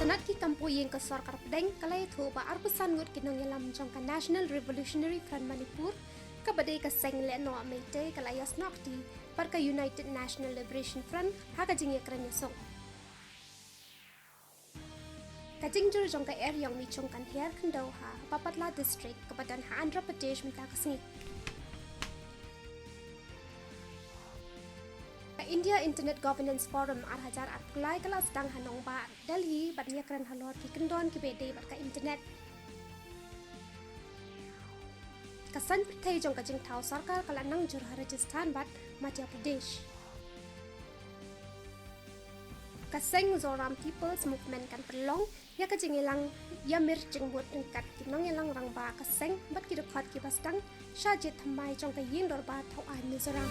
Sanat ki kampuyen ke sarkar pedeng kalai thu ba arpusan ngut kinong yalam trong ka National Revolutionary Front Manipur ka badai ka seng le no amete kalayas nokti par ka United National Liberation Front ha ka jing yakranya song. Ka jing jur jong ka area yang mi chong kan her khandau ha Papatla district ka badan ha Andhra Pradesh mita ka singi. India Internet Governance Forum Arhajar Atkulai kelas dang hanong ba Delhi badnya keren halor ki kendon ki bede bat ka internet kasan pertai jong ka jing thau sarkar kala nang jur Rajasthan bat Madhya Pradesh kaseng Zoram People's Movement kan perlong ya ka jing ilang yamir jing bot kat kinong ilang rang ba kaseng bat ki dokhat ki bastang shajit thamai jong ka yin dor ba thau ai Mizoram